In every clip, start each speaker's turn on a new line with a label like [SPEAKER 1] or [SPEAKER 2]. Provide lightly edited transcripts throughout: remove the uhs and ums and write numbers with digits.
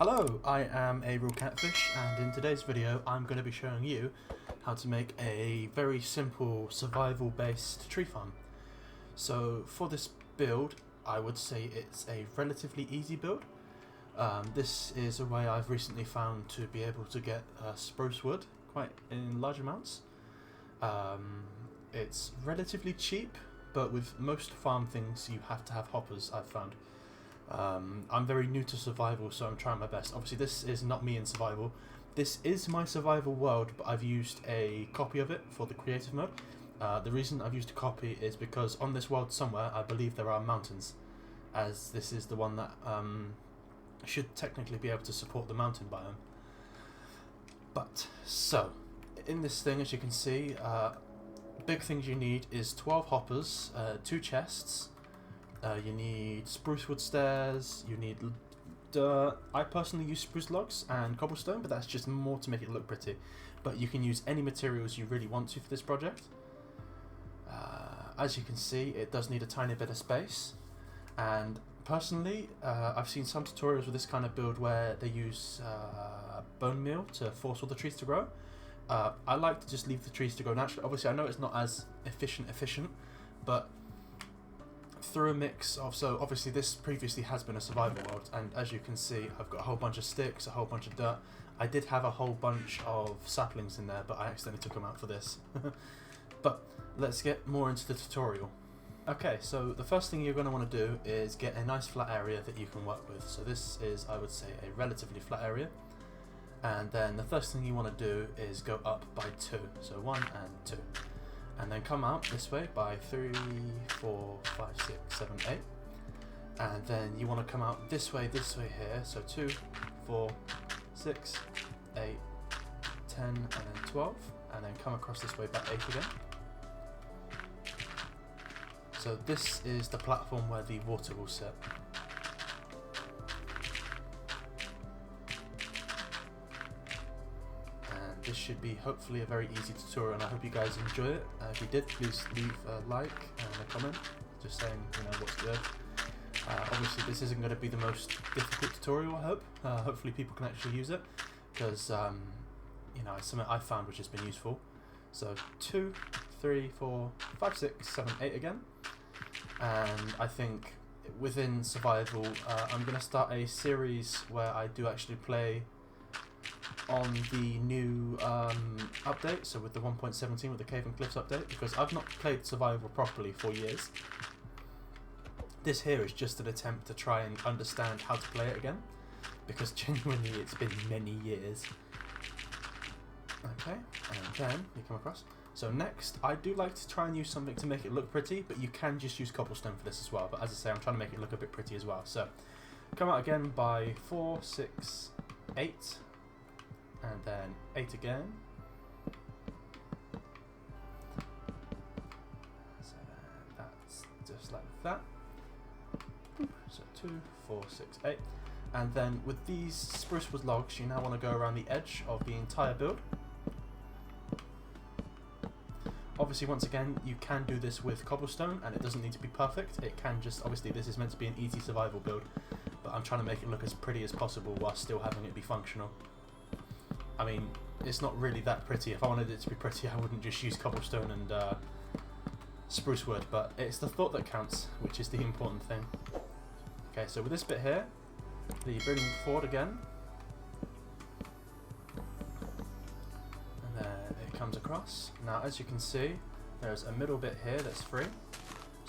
[SPEAKER 1] Hello, I am a real catfish, and in today's video I'm going to be showing you how to make a very simple survival based tree farm. So for this build I would say it's a relatively easy build. This is a way I've recently found to be able to get spruce wood quite in large amounts. It's relatively cheap, but with most farm things you have to have hoppers, I've found. I'm very new to survival, so I'm trying my best. Obviously this is not me in survival. This is my survival world, but I've used a copy of it for the creative mode. The reason I've used a copy is because on this world somewhere I believe there are mountains, as this is the one that should technically be able to support the mountain biome. But, so, in this thing, as you can see, big things you need is 12 hoppers, 2 chests, you need spruce wood stairs, you need dirt. I personally use spruce logs and cobblestone, but that's just more to make it look pretty. But you can use any materials you really want to for this project. As you can see, it does need a tiny bit of space, and personally, I've seen some tutorials with this kind of build where they use bone meal to force all the trees to grow. I like to just leave the trees to grow naturally. Obviously, I know it's not as efficient, but through a mix of, so obviously this previously has been a survival world, and as you can see, I've got a whole bunch of sticks, a whole bunch of dirt. I did have a whole bunch of saplings in there, but I accidentally took them out for this. But let's get more into the tutorial. Okay, so the first thing you're going to want to do is get a nice flat area that you can work with. So this is, I would say, a relatively flat area. And then the first thing you want to do is go up by 2. So 1 and 2. And then come out this way by 3, 4, 5, 6, 7, 8. And then you want to come out this way here. So 2, 4, 6, 8, 10, and then 12. And then come across this way by 8 again. So this is the platform where the water will sit. And this should be hopefully a very easy tutorial, and I hope you guys enjoy it. If you did, please leave a like and a comment, just saying, you know, what's good. Obviously this isn't going to be the most difficult tutorial, I hope. Hopefully people can actually use it, because you know, it's something I've found which has been useful. So 2, 3, 4, 5, 6, 7, 8 again. And I think within survival, I'm going to start a series where I do actually play on the new update, so with the 1.17, with the Cave and Cliffs update, because I've not played survival properly for years. This here is just an attempt to try and understand how to play it again, because genuinely it's been many years. Okay, and then you come across. So next, I do like to try and use something to make it look pretty, but you can just use cobblestone for this as well. But as I say, I'm trying to make it look a bit pretty as well. So come out again by 4, 6, 8, and then 8 again. So that's just like that. So 2, 4, 6, 8. And then with these spruce wood logs, you now want to go around the edge of the entire build. Obviously, once again, you can do this with cobblestone, and it doesn't need to be perfect. It can just, obviously this is meant to be an easy survival build, but I'm trying to make it look as pretty as possible while still having it be functional. I mean, it's not really that pretty. If I wanted it to be pretty, I wouldn't just use cobblestone and spruce wood, but it's the thought that counts, which is the important thing. Okay, so with this bit here, you bring forward again, and then it comes across. Now, as you can see, there's a middle bit here that's free.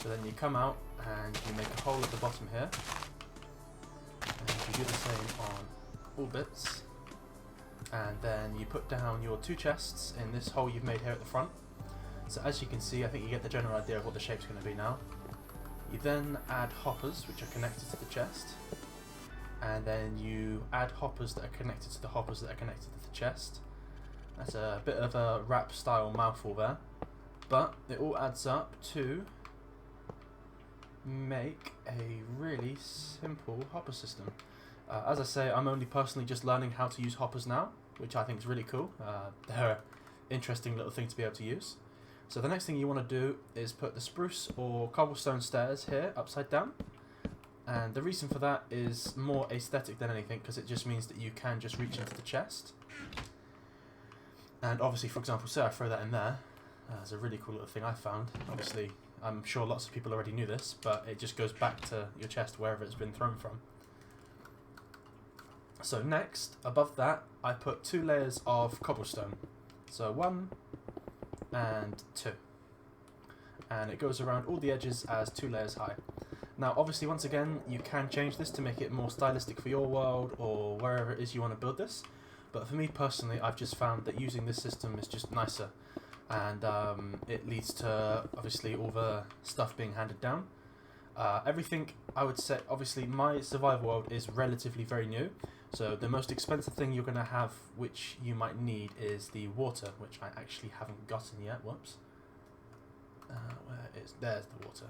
[SPEAKER 1] So then you come out and you make a hole at the bottom here, and you do the same on all bits. And then you put down your 2 chests in this hole you've made here at the front. So as you can see, I think you get the general idea of what the shape's going to be now. You then add hoppers, which are connected to the chest. And then you add hoppers that are connected to the hoppers that are connected to the chest. That's a bit of a rap style mouthful there. But it all adds up to make a really simple hopper system. As I say, I'm only personally just learning how to use hoppers now, which I think is really cool. They're an interesting little thing to be able to use. So the next thing you want to do is put the spruce or cobblestone stairs here upside down, And the reason for that is more aesthetic than anything, because it just means that you can just reach into the chest. And obviously, for example, say I throw that in there. It's a really cool little thing I found. Obviously, I'm sure lots of people already knew this, but it just goes back to your chest wherever it's been thrown from. So next, above that, I put 2 layers of cobblestone. So 1 and 2. And it goes around all the edges as 2 layers high. Now, obviously, once again, you can change this to make it more stylistic for your world or wherever it is you want to build this. But for me personally, I've just found that using this system is just nicer. And it leads to, obviously, all the stuff being handed down. Everything, I would say, obviously, my survival world is relatively very new. So the most expensive thing you're going to have, which you might need, is the water, which I actually haven't gotten yet. Whoops. Where is... There's the water.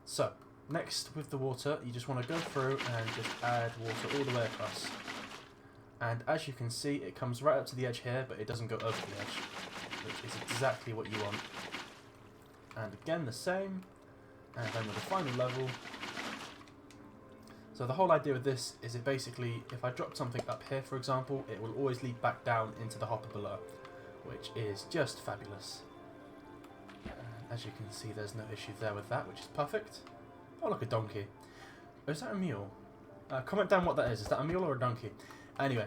[SPEAKER 1] So, next with the water, you just want to go through and just add water all the way across. And as you can see, it comes right up to the edge here, but it doesn't go over the edge, which is exactly what you want. And again, the same. And then with the final level. So the whole idea with this is it basically, if I drop something up here, for example, it will always lead back down into the hopper below, which is just fabulous. As you can see, there's no issue there with that, which is perfect. Oh, look, a donkey. Oh, is that a mule? Comment down what that is. Is that a mule or a donkey? Anyway,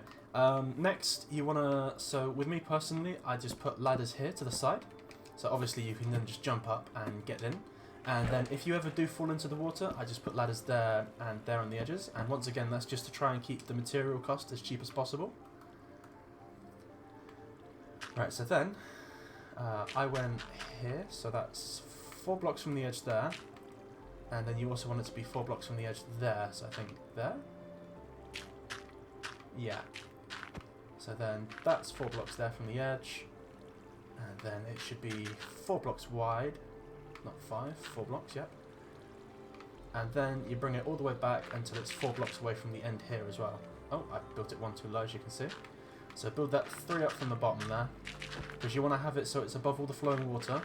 [SPEAKER 1] next you want to... So with me personally, I just put ladders here to the side. So obviously you can then just jump up and get in. And then if you ever do fall into the water, I just put ladders there and there on the edges. And once again, that's just to try and keep the material cost as cheap as possible. Right, so then... I went here, so that's 4 blocks from the edge there, and then you also want it to be 4 blocks from the edge there, so I think there? Yeah. So then that's 4 blocks there from the edge, and then it should be 4 blocks wide, not 5, 4 blocks, yep. And then you bring it all the way back until it's 4 blocks away from the end here as well. Oh, I built it 1 too low, as you can see. So build that 3 up from the bottom there, because you want to have it so it's above all the flowing water,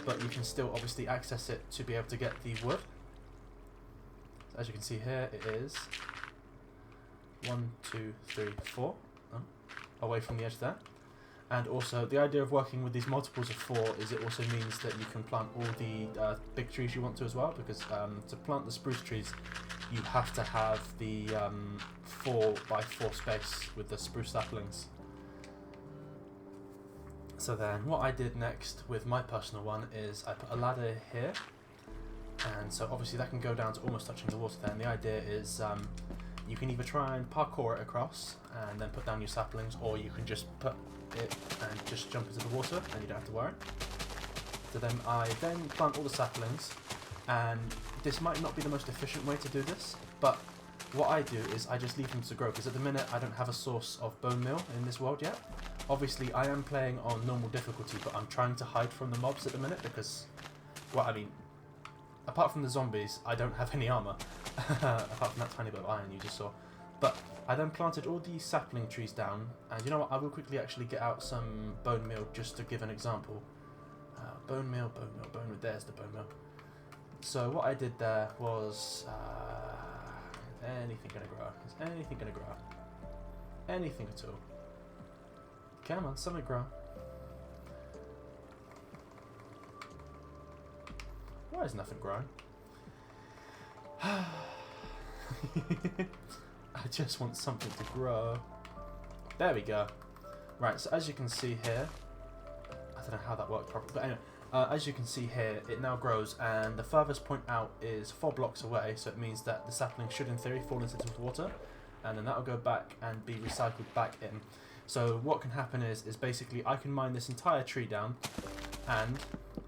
[SPEAKER 1] but you can still obviously access it to be able to get the wood. So as you can see here, it is 1, 2, 3, 4, away from the edge there. And also, the idea of working with these multiples of 4 is it also means that you can plant all the big trees you want to as well, because to plant the spruce trees, you have to have the 4 by 4 space with the spruce saplings. So then what I did next with my personal one is I put a ladder here, and so obviously that can go down to almost touching the water there, and the idea is you can either try and parkour it across and then put down your saplings, or you can just put it and just jump into the water and you don't have to worry. So then I plant all the saplings, and this might not be the most efficient way to do this, but what I do is I just leave them to grow, because at the minute I don't have a source of bone meal in this world yet. Obviously I am playing on normal difficulty, but I'm trying to hide from the mobs at the minute because, well, I mean, apart from the zombies, I don't have any armor, apart from that tiny bit of iron you just saw. But I then planted all these sapling trees down, and you know what, I will quickly actually get out some bone meal just to give an example. Bone meal, there's the bone meal. So what I did there was, anything gonna grow? Is anything gonna grow? Anything at all? Come on, something grow. Why is nothing growing? I just want something to grow. There we go. Right, so as you can see here, I don't know how that worked properly, but anyway, as you can see here, it now grows, and the furthest point out is 4 blocks away, so it means that the sapling should in theory fall into the water, and then that will go back and be recycled back in. So what can happen is basically I can mine this entire tree down, and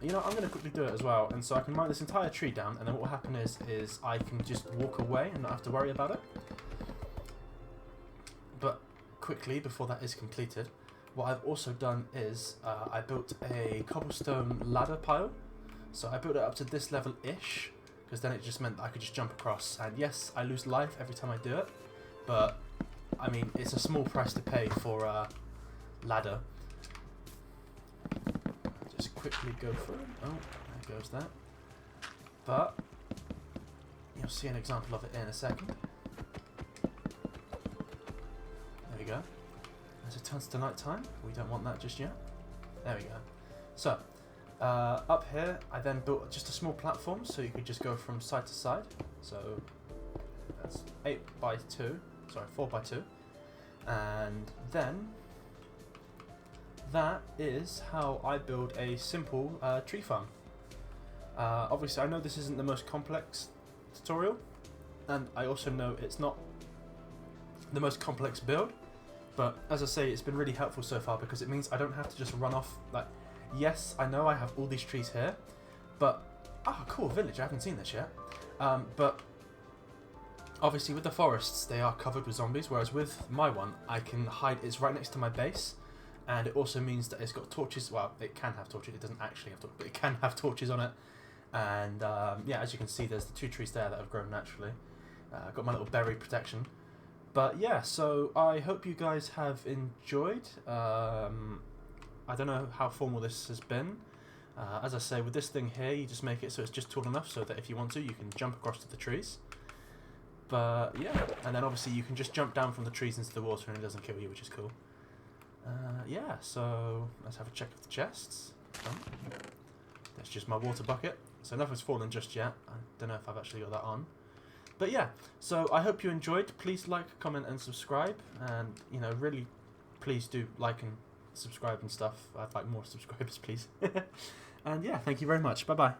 [SPEAKER 1] you know, I'm going to quickly do it as well, and so I can mine this entire tree down, and then what will happen is I can just walk away and not have to worry about it. But quickly, before that is completed, what I've also done is I built a cobblestone ladder pile. So I built it up to this level-ish, because then it just meant that I could just jump across. And yes, I lose life every time I do it, but I mean, it's a small price to pay for a ladder. Just quickly go through. Oh, there goes that. But You'll see an example of it in a second. There we go. As it turns to night time, we don't want that just yet. There we go. So, up here, I then built just a small platform so you could just go from side to side. So, that's 4 by 2. And then, that is how I build a simple tree farm. Obviously, I know this isn't the most complex tutorial, and I also know it's not the most complex build, but as I say, it's been really helpful so far because it means I don't have to just run off. Like, yes, I know I have all these trees here, but cool village, I haven't seen this yet. But obviously with the forests, they are covered with zombies, whereas with my one, I can hide. It's right next to my base, and it also means that it's got torches. Well, it can have torches. It doesn't actually have torches, but it can have torches on it. And yeah, as you can see, there's the 2 trees there that have grown naturally. I've got my little berry protection. But yeah, so I hope you guys have enjoyed. I don't know how formal this has been. As I say, with this thing here, you just make it so it's just tall enough so that if you want to, you can jump across to the trees. But yeah, and then obviously you can just jump down from the trees into the water and it doesn't kill you, which is cool. Yeah, so let's have a check of the chests. That's just my water bucket. So nothing's fallen just yet. I don't know if I've actually got that on. But yeah, so I hope you enjoyed. Please like, comment and subscribe. And, you know, really, please do like and subscribe and stuff. I'd like more subscribers, please. And yeah, thank you very much. Bye-bye.